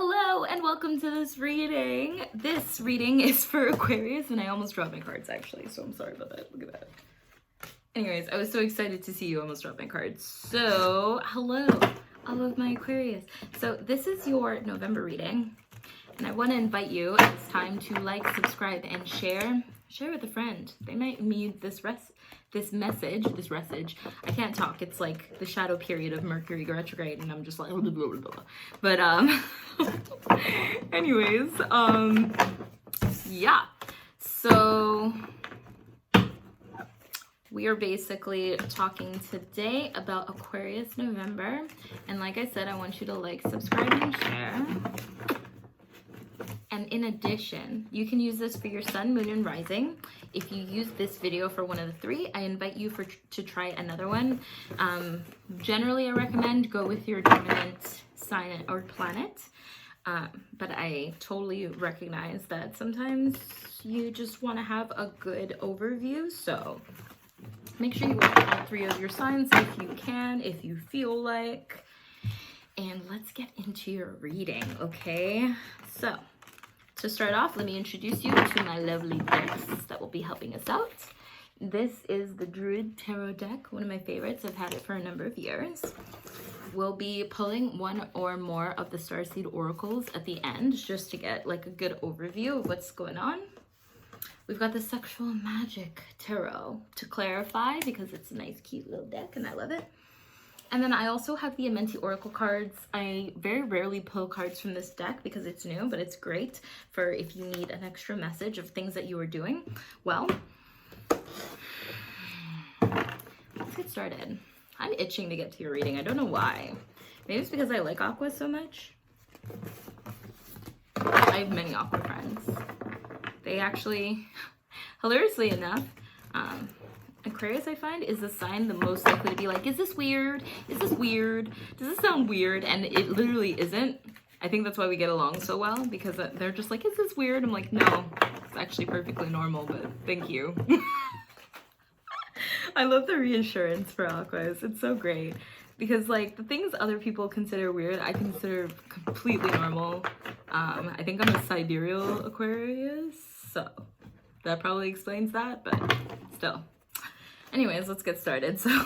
Hello and welcome to this reading. This reading is for Aquarius, and I almost dropped my cards actually, so I'm sorry about that. Look at that. Anyways, I was so excited to see you almost drop my cards. So, hello, all of my Aquarius. So this is your November reading, and I want to invite you at this time to like, subscribe, and share. Share with a friend. They might need this message. I can't talk. It's like the shadow period of Mercury retrograde, and I'm just like blah, blah, blah, blah. But anyways, yeah. So we are basically talking today about Aquarius November, and like I said, I want you to like, subscribe, and share. And in addition, you can use this for your sun, moon, and rising. If you use this video for one of the three, I invite you to try another one. Generally, I recommend go with your dominant sign or planet. But I totally recognize that sometimes you just want to have a good overview. So make sure you watch all three of your signs if you can, if you feel like. And let's get into your reading, okay? So to start off, let me introduce you to my lovely decks that will be helping us out. This is the Druid Tarot deck, one of my favorites. I've had it for a number of years. We'll be pulling one or more of the Starseed Oracles at the end, just to get like a good overview of what's going on. We've got the Sexual Magic Tarot to clarify, because it's a nice, cute little deck, and I love it. And then I also have the Amenti Oracle cards. I very rarely pull cards from this deck because it's new, but it's great for if you need an extra message of things that you are doing. Well, let's get started. I'm itching to get to your reading. I don't know why. Maybe it's because I like Aqua so much. I have many Aqua friends. They actually, hilariously enough, Aquarius, I find, is the sign the most likely to be like, is this weird? Is this weird? Does this sound weird? And it literally isn't. I think that's why we get along so well, because they're just like, is this weird? I'm like, no, it's actually perfectly normal, but thank you. I love the reassurance for Aquas. It's so great. Because like the things other people consider weird, I consider completely normal. I think I'm a sidereal Aquarius, so that probably explains that, but still. Anyways, let's get started. So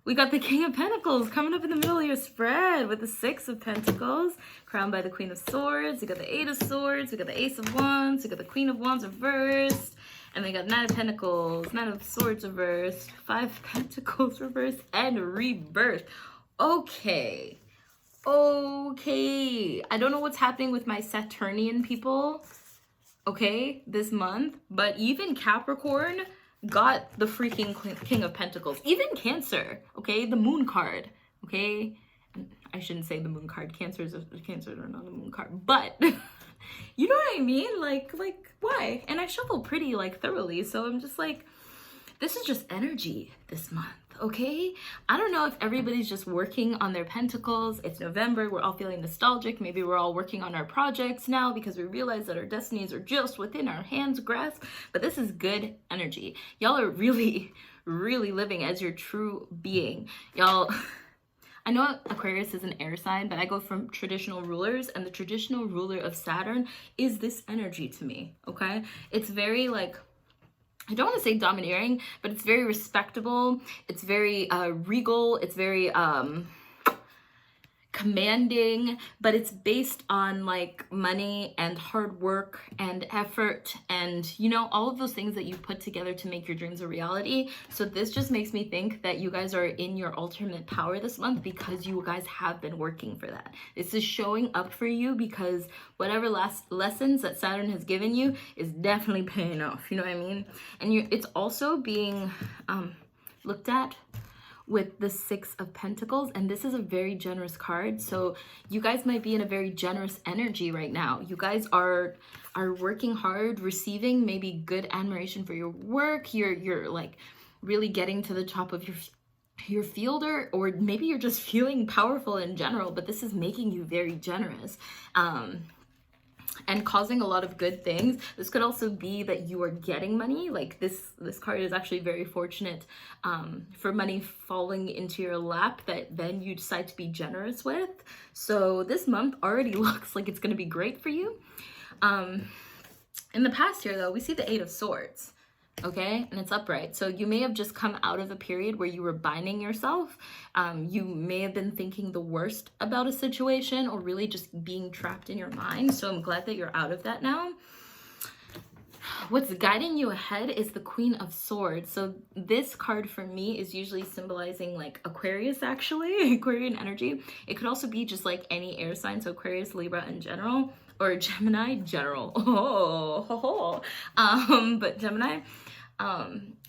we got the King of Pentacles coming up in the middle of your spread with the Six of Pentacles, crowned by the Queen of Swords. We got the Eight of Swords, we got the Ace of Wands, we got the Queen of Wands reversed, and we got Nine of Pentacles, Nine of Swords reversed, Five of Pentacles reversed, and rebirth. Okay. I don't know what's happening with my Saturnian people, okay, this month, but even Capricorn got the freaking King of Pentacles. Even Cancer, okay? The Moon card, okay? I shouldn't say the Moon card. Cancers are not a Moon card. But, you know what I mean? Like, why? And I shuffle pretty, like, thoroughly. So I'm just like, this is just energy this month, okay? I don't know if everybody's just working on their pentacles. It's November. We're all feeling nostalgic. Maybe we're all working on our projects now because we realize that our destinies are just within our hands' grasp. But this is good energy. Y'all are really, really living as your true being. Y'all, I know Aquarius is an air sign, but I go from traditional rulers, and the traditional ruler of Saturn is this energy to me, okay? It's very like, I don't want to say domineering, but it's very respectable. It's very regal. It's very commanding, but it's based on like money and hard work and effort and, you know, all of those things that you put together to make your dreams a reality. So this just makes me think that you guys are in your ultimate power this month because you guys have been working for that. This is showing up for you because whatever last lessons that Saturn has given you is definitely paying off. You know what I mean? And it's also being looked at with the Six of Pentacles, and this is a very generous card. So you guys might be in a very generous energy right now. You guys are working hard, receiving maybe good admiration for your work. You're like really getting to the top of your field, or maybe you're just feeling powerful in general, but this is making you very generous. and causing a lot of good things. This could also be that you are getting money. Like this card is actually very fortunate for money falling into your lap that then you decide to be generous with. So this month already looks like it's going to be great for you. In the past year, though, we see the Eight of Swords, okay? And it's upright. So you may have just come out of a period where you were binding yourself. You may have been thinking the worst about a situation or really just being trapped in your mind. So I'm glad that you're out of that now. What's guiding you ahead is the Queen of Swords. So this card for me is usually symbolizing like Aquarius, actually, Aquarian energy. It could also be just like any air sign, so Aquarius, Libra in general, or Gemini, general. But Gemini.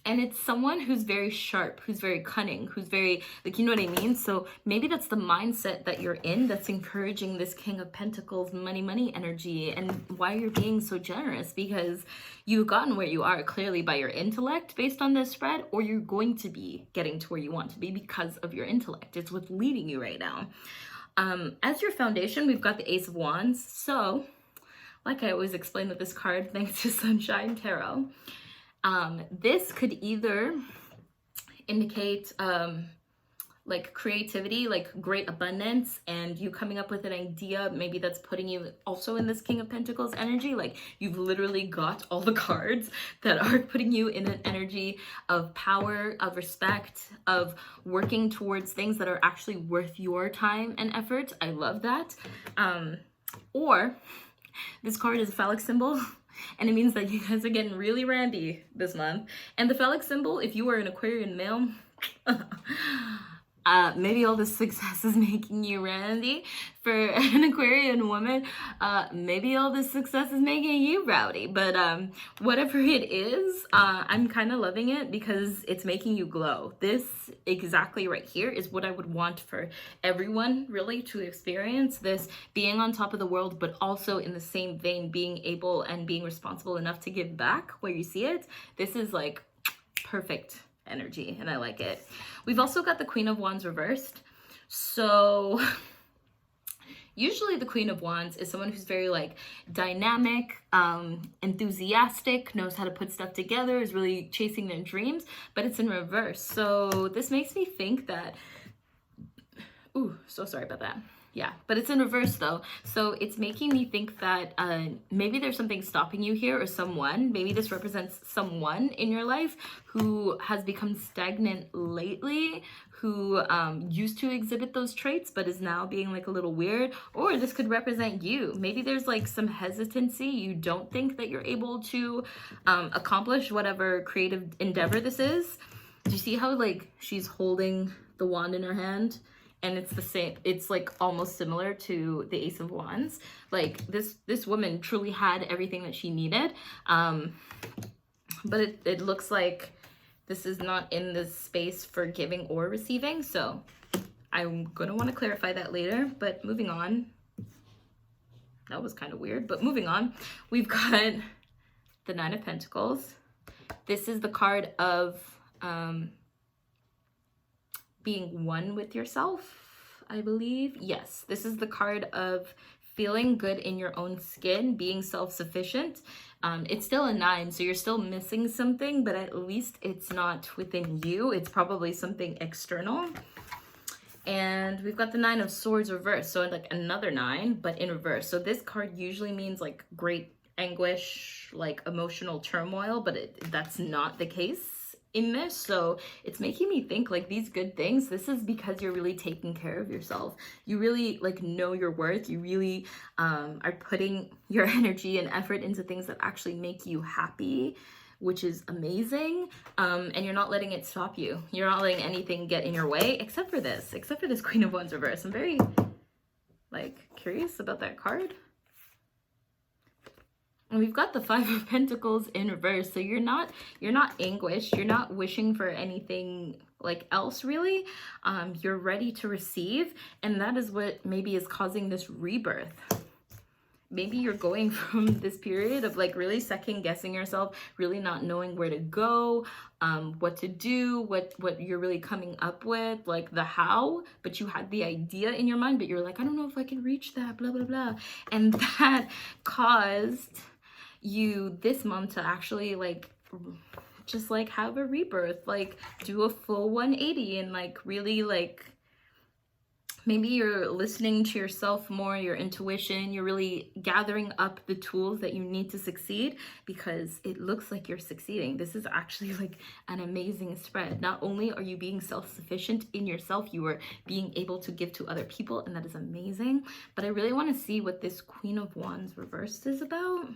And it's someone who's very sharp, who's very cunning, who's very, like, you know what I mean? So maybe that's the mindset that you're in that's encouraging this King of Pentacles, money energy, and why you're being so generous, because you've gotten where you are clearly by your intellect based on this spread, or you're going to be getting to where you want to be because of your intellect. It's what's leading you right now. As your foundation, we've got the Ace of Wands. So, like I always explain with this card, thanks to Sunshine Tarot, this could either indicate like creativity, like great abundance, and you coming up with an idea, maybe that's putting you also in this King of Pentacles energy. Like you've literally got all the cards that are putting you in an energy of power, of respect, of working towards things that are actually worth your time and effort. I love that. Or this card is a phallic symbol. And it means that you guys are getting really randy this month. And the phallic symbol, if you are an Aquarian male, maybe all this success is making you randy. For an Aquarian woman, maybe all this success is making you rowdy. But whatever it is, I'm kind of loving it because it's making you glow. This exactly right here is what I would want for everyone really to experience. This being on top of the world, but also in the same vein, being able and being responsible enough to give back where you see it. This is like perfect energy and I like it. We've also got the Queen of Wands reversed. So usually the Queen of Wands is someone who's very like dynamic, enthusiastic, knows how to put stuff together, is really chasing their dreams, but it's in reverse. So this makes me think that, ooh, so sorry about that. Yeah, but it's in reverse though. So it's making me think that maybe there's something stopping you here, or someone, maybe this represents someone in your life who has become stagnant lately, who used to exhibit those traits but is now being like a little weird. Or this could represent you. Maybe there's like some hesitancy. You don't think that you're able to accomplish whatever creative endeavor this is. Do you see how like she's holding the wand in her hand? And it's the same, it's like almost similar to the Ace of Wands. Like this woman truly had everything that she needed. But it looks like this is not in this space for giving or receiving. So I'm gonna wanna clarify that later, but moving on. That was kind of weird, but moving on. We've got the Nine of Pentacles. This is the card of, being one with yourself, I believe. Yes, this is the card of feeling good in your own skin, being self-sufficient. It's still a 9, so you're still missing something, but at least it's not within you. It's probably something external. And we've got the Nine of Swords reversed, so like another 9, but in reverse. So this card usually means like great anguish, like emotional turmoil, but that's not the case in this. So it's making me think like these good things, this is because you're really taking care of yourself. You really like know your worth. You really are putting your energy and effort into things that actually make you happy, which is amazing. And you're not letting it stop you. You're not letting anything get in your way except for this Queen of Wands reverse. I'm very like curious about that card. And we've got the Five of Pentacles in reverse. So you're not anguished. You're not wishing for anything like else really. You're ready to receive. And that is what maybe is causing this rebirth. maybe you're going from this period of like really second guessing yourself, really not knowing where to go, what to do, what you're really coming up with, like the how, but you had the idea in your mind, but you're like, I don't know if I can reach that, blah, blah, blah. And that caused you this month to actually like just like have a rebirth, like do a full 180 and like really like maybe you're listening to yourself more, your intuition, you're really gathering up the tools that you need to succeed, because it looks like you're succeeding. This is actually like an amazing spread. Not only are you being self-sufficient in yourself, you are being able to give to other people, and that is amazing. But I really want to see what this Queen of Wands reversed is about,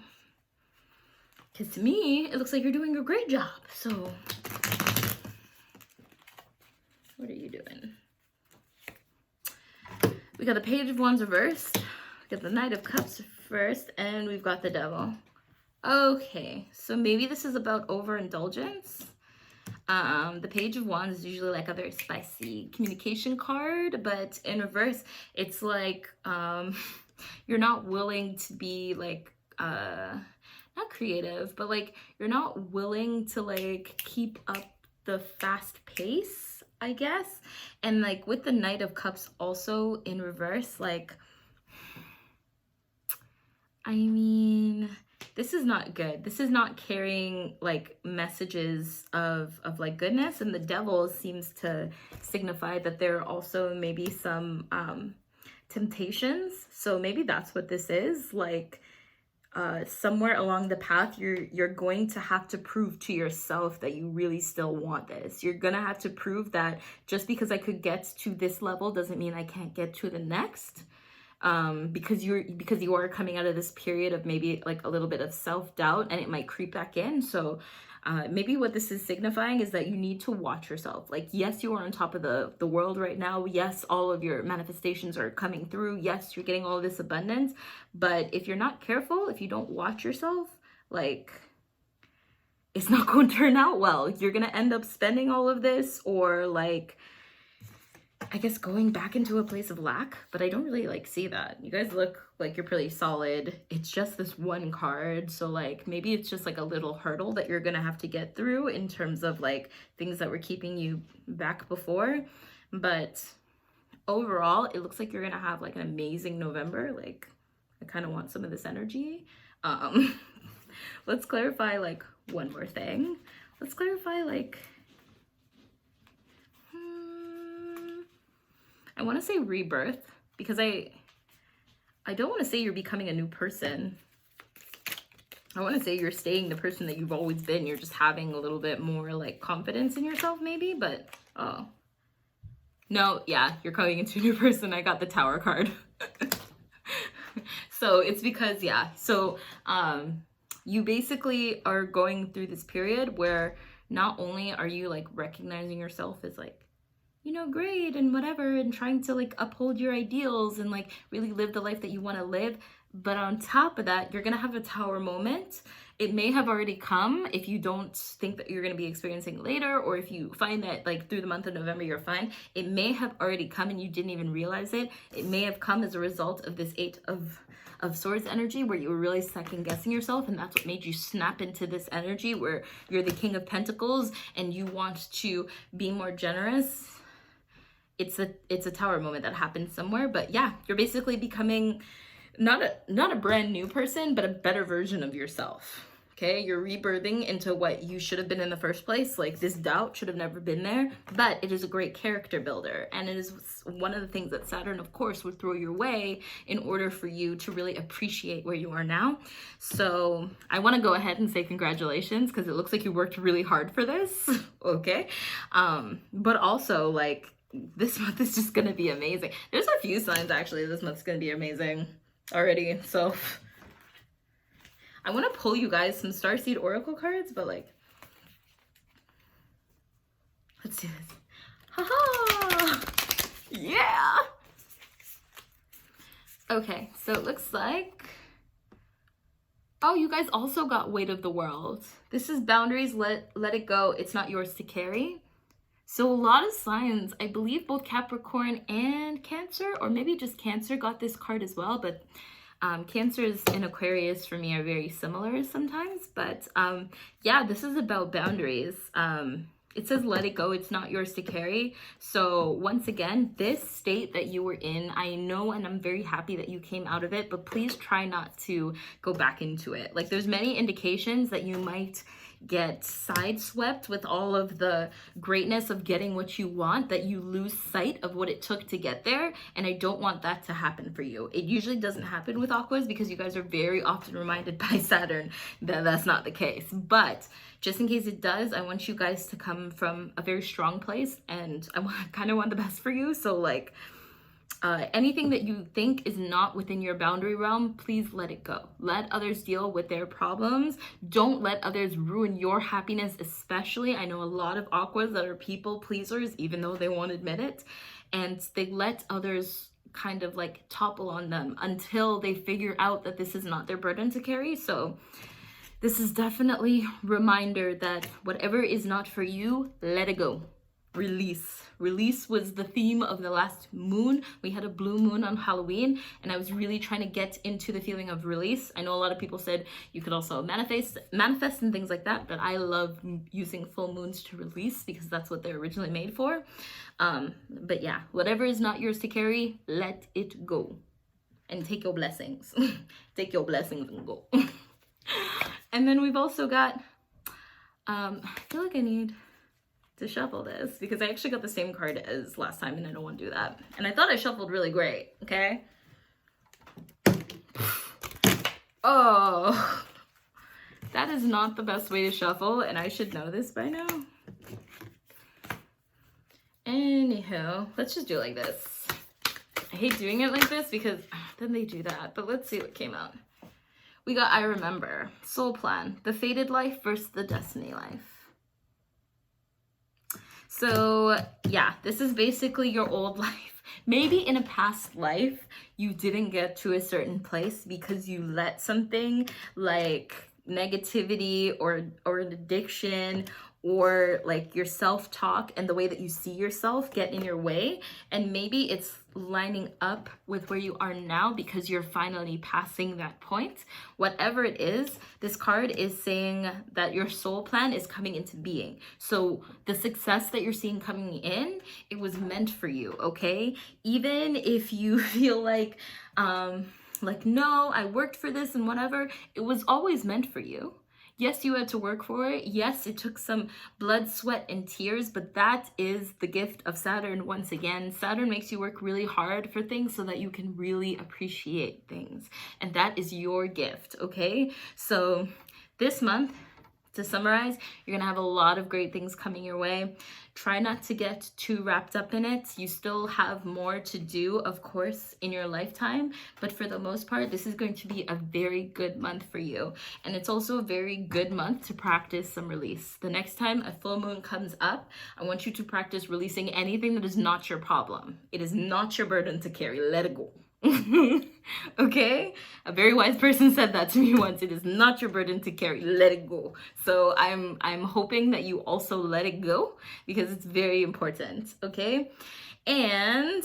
because to me, it looks like you're doing a great job. So what are you doing? We got the Page of Wands reversed, we got the Knight of Cups first, and we've got the Devil. Okay, so maybe this is about overindulgence. The Page of Wands is usually like a very spicy communication card, but in reverse, it's like you're not willing to be like, not creative, but like you're not willing to like keep up the fast pace, I guess. And like with the Knight of Cups also in reverse, like, I mean, this is not good. This is not carrying like messages of like goodness. And the Devil seems to signify that there are also maybe some temptations. So maybe that's what this is, like somewhere along the path, you're going to have to prove to yourself that you really still want this. You're gonna have to prove that just because I could get to this level doesn't mean I can't get to the next. Because you are coming out of this period of maybe like a little bit of self-doubt, and it might creep back in. So maybe what this is signifying is that you need to watch yourself. Like, yes, you are on top of the world right now. Yes, all of your manifestations are coming through. Yes, you're getting all this abundance. But if you're not careful, if you don't watch yourself, like, it's not going to turn out well. You're going to end up spending all of this, or like, I guess going back into a place of lack, but I don't really like see that. You guys look like you're pretty solid. It's just this one card. So like maybe it's just like a little hurdle that you're gonna have to get through in terms of like things that were keeping you back before. But overall, it looks like you're gonna have like an amazing November. Like I kind of want some of this energy. Let's clarify like one more thing. Let's clarify like, I want to say rebirth, because I don't want to say you're becoming a new person. I want to say you're staying the person that you've always been. You're just having a little bit more like confidence in yourself maybe, but oh. No, yeah, you're coming into a new person. I got the Tower card. So it's because, yeah. So you basically are going through this period where not only are you like recognizing yourself as like, you know, great and whatever, and trying to like uphold your ideals and like really live the life that you want to live, but on top of that, you're gonna have a Tower moment. It may have already come if you don't think that you're going to be experiencing it later, or if you find that like through the month of November you're fine. It may have already come and you didn't even realize it. It may have come as a result of this Eight of Swords energy, where you were really second guessing yourself, and that's what made you snap into this energy where you're the King of Pentacles and you want to be more generous. It's a Tower moment that happened somewhere. But yeah, you're basically becoming not a brand new person, but a better version of yourself. Okay, you're rebirthing into what you should have been in the first place. Like, this doubt should have never been there, but it is a great character builder, and it is one of the things that Saturn, of course, would throw your way in order for you to really appreciate where you are now. So I want to go ahead and say congratulations, because it looks like you worked really hard for this. Okay, but also like, this month is just gonna be amazing. There's a few signs actually this month's gonna be amazing already. So I want to pull you guys some Starseed Oracle cards, but like, let's do this. Haha! Yeah! Okay, so it looks like, oh, you guys also got Weight of the World. This is boundaries, let it go. It's not yours to carry. So a lot of signs, I believe both Capricorn and Cancer, or maybe just Cancer, got this card as well, but Cancers and Aquarius for me are very similar sometimes, but yeah, this is about boundaries. It says let it go, it's not yours to carry. So once again, this state that you were in, I know, and I'm very happy that you came out of it, but please try not to go back into it. Like, there's many indications that you might get sideswept with all of the greatness of getting what you want, that you lose sight of what it took to get there. And I don't want that to happen for you. It usually doesn't happen with Aquas because you guys are very often reminded by Saturn that that's not the case. But just in case it does, I want you guys to come from a very strong place, and I kind of want the best for you. So like, anything that you think is not within your boundary realm, please let it go. Let others deal with their problems. Don't let others ruin your happiness, especially. I know a lot of Aquas that are people pleasers, even though they won't admit it, and they let others kind of like topple on them until they figure out that this is not their burden to carry. So this is definitely a reminder that whatever is not for you, let it go. Release. Release was the theme of the last moon. We had a blue moon on Halloween, and I was really trying to get into the feeling of release. I know a lot of people said you could also manifest and things like that, but I love using full moons to release because that's what they're originally made for. But yeah, whatever is not yours to carry, let it go. And take your blessings. Take your blessings and go. And then we've also got, I feel like I need to shuffle this because I actually got the same card as last time and I don't want to do that. And I thought I shuffled really great, okay? Oh, that is not the best way to shuffle, and I should know this by now. Anyhow, let's just do it like this. I hate doing it like this because then they do that, but let's see what came out. We got I Remember, Soul Plan, the Fated Life versus the Destiny Life. So yeah, this is basically your old life. Maybe in a past life, you didn't get to a certain place because you let something like negativity or an addiction or like your self-talk and the way that you see yourself get in your way. And maybe it's lining up with where you are now because you're finally passing that point. Whatever it is, this card is saying that your soul plan is coming into being. So the success that you're seeing coming in, it was meant for you, okay? Even if you feel like no, I worked for this and whatever, it was always meant for you. Yes, you had to work for it. Yes, it took some blood, sweat, and tears, but that is the gift of Saturn once again. Saturn makes you work really hard for things so that you can really appreciate things. And that is your gift, okay? So this month, to summarize, you're gonna have a lot of great things coming your way. Try not to get too wrapped up in it. You still have more to do, of course, in your lifetime, but for the most part, this is going to be a very good month for you. And it's also a very good month to practice some release. The next time a full moon comes up, I want you to practice releasing anything that is not your problem. It is not your burden to carry. Let it go. Okay, a very wise person said that to me once. It is not your burden to carry. Let it go. So I'm hoping that you also let it go because it's very important. Okay, and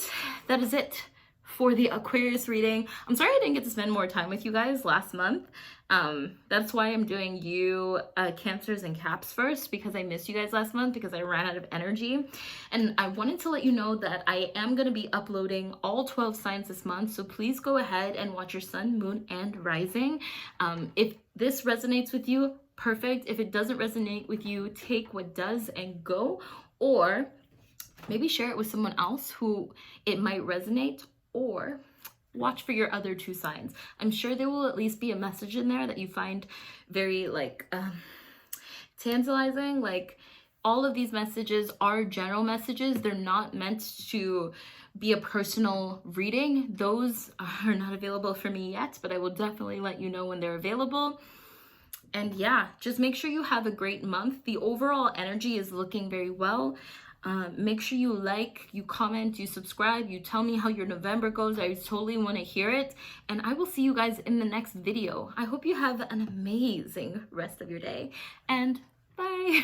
that is it for the Aquarius reading. I'm sorry I didn't get to spend more time with you guys last month. That's why I'm doing you Cancers and Caps first, because I missed you guys last month because I ran out of energy. And I wanted to let you know that I am going to be uploading all 12 signs this month. So please go ahead and watch your sun, moon, and rising. If this resonates with you, perfect. If it doesn't resonate with you, take what does and go, or maybe share it with someone else who it might resonate, or watch for your other two signs. I'm sure there will at least be a message in there that you find very tantalizing. Like, all of these messages are general messages. They're not meant to be a personal reading. Those are not available for me yet, but I will definitely let you know when they're available. And yeah, just make sure you have a great month. The overall energy is looking very well. Make sure you like, you comment, you subscribe, you tell me how your November goes. I totally want to hear it. And I will see you guys in the next video. I hope you have an amazing rest of your day, and bye.